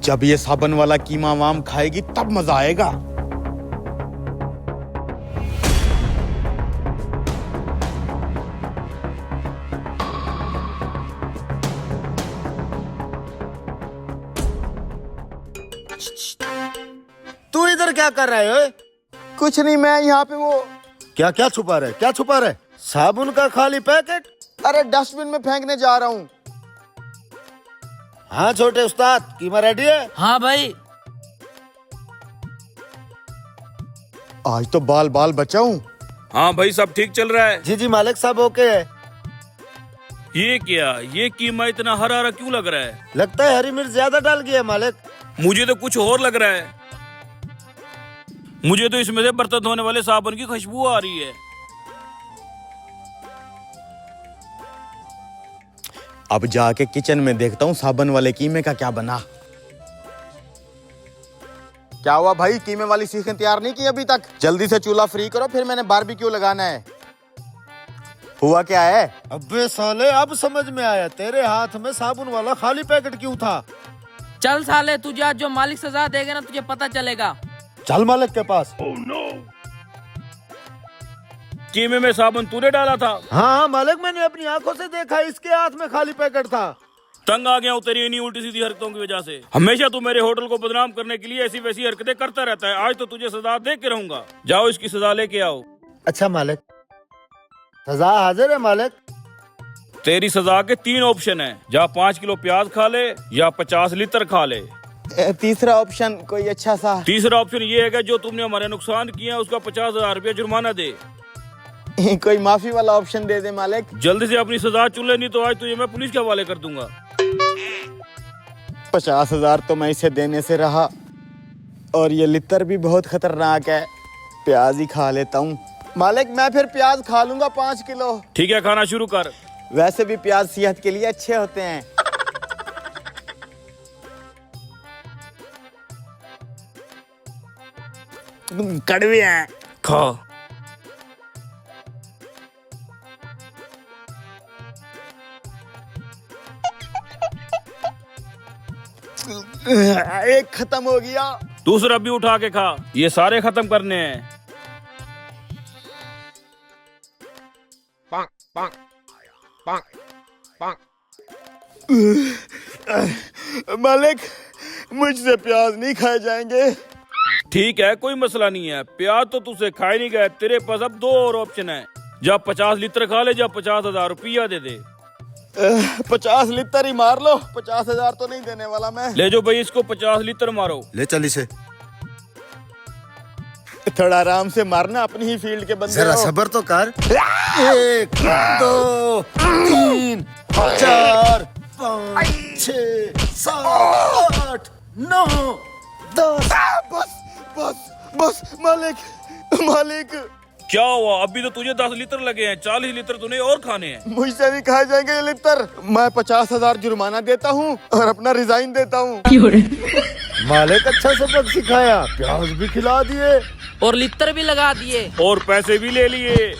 जब ये साबन वाला कीमा वाम खाएगी तब मजा आएगा। तू इधर क्या कर रहा है? कुछ नहीं, मैं यहाँ पे वो क्या क्या छुपा रहे, क्या छुपा रहे? साबुन का खाली पैकेट? अरे डस्टबिन में फेंकने जा रहा हूँ। हाँ छोटे उस्ताद, कीमा रेडी है? हाँ भाई। आज तो बाल बाल बचाऊं। हाँ भाई, सब ठीक चल रहा है। जी जी मालिक साहब, ओके है। ये क्या, ये कीमा इतना हरा हरा क्यों लग रहा है? लगता है हरी मिर्च ज्यादा डाल गया मालिक। मुझे तो कुछ और लग रहा है। मुझे तो इसमें से बर्तन धोने वाले साबुन की खुशबू आ रही है। अब जाके किचन में देखता हूँ साबन वाले कीमे का क्या बना। क्या हुआ भाई, कीमे वाली सीखें तैयार नहीं की अभी तक? जल्दी से चूल्हा फ्री करो, फिर मैंने बारबेक्यू लगाना है। हुआ क्या है? अबे साले, अब समझ में आया, तेरे हाथ में साबुन वाला खाली पैकेट क्यों था। चल साले, तुझे आज जो मालिक सजा देगा ना, तुझे पता चलेगा। चल मालिक के पास। कीमे में साबुन तूने डाला था? हाँ मालिक, मैंने अपनी आंखों से देखा, इसके हाथ में खाली पैकेट था। तंग आ गया हूँ तेरी इन्हीं उल्टी सीधी हरकतों की वजह से। हमेशा तू मेरे होटल को बदनाम करने के लिए ऐसी वैसी हरकतें करता रहता है। आज तो तुझे सजा दे के रहूंगा। जाओ इसकी सजा लेके आओ। अच्छा मालिक, सजा हाजिर है मालिक। तेरी सजा के 3 ऑप्शन है। या 5 किलो प्याज खा ले, या 50 लीटर खा ले। तीसरा ऑप्शन कोई अच्छा सा? तीसरा ऑप्शन ये है कि जो तुमने हमारे नुकसान किया है उसका 50,000 रुपया जुर्माना दे। कोई माफी वाला ऑप्शन दे दे मालिक। जल्दी से अपनी सजा चुन ले, नहीं तो आज तुझे मैं पुलिस के हवाले कर दूंगा। 50,000 तो मैं इसे देने से रहा, और ये लितर भी बहुत खतरनाक है। प्याज ही खा लेता हूँ मालिक। मैं फिर प्याज खा लूंगा 5 किलो। ठीक है, खाना शुरू कर। वैसे भी प्याज सेहत के लिए अच्छे होते हैं। कड़वे हैं। खा। एक खत्म हो गया। दूसरा भी उठा के खा। ये सारे खत्म करने हैं। मालिक, मुझसे प्याज नहीं खाए जाएंगे। ठीक है, कोई मसला नहीं है। प्याज तो तुझसे खाए नहीं गए। तेरे पास अब 2 और ऑप्शन है। या 50 लीटर खा ले, या 50,000 रुपया दे दे। 50 लीटर ही मार लो। 50,000 तो नहीं देने वाला मैं। ले जो भाई, इसको 50 लीटर मारो। ले चल इसे। थोड़ा आराम से मारना, अपनी ही फील्ड के बंदे जरा हो। सब्र तो कर। 1 2 3 4 5 6 7 8 9 10। बस बस बस मालिक, मालिक क्या हुआ? अभी तो तुझे 10 लीटर लगे हैं। 40 लीटर तूने और खाने हैं। मुझसे नहीं खाए जाएंगे ये लीटर। मैं 50,000 जुर्माना देता हूँ और अपना रिजाइन देता हूँ। मालिक अच्छा सबक सिखाया, प्याज भी खिला दिए और लितर भी लगा दिए। और पैसे भी ले लिए।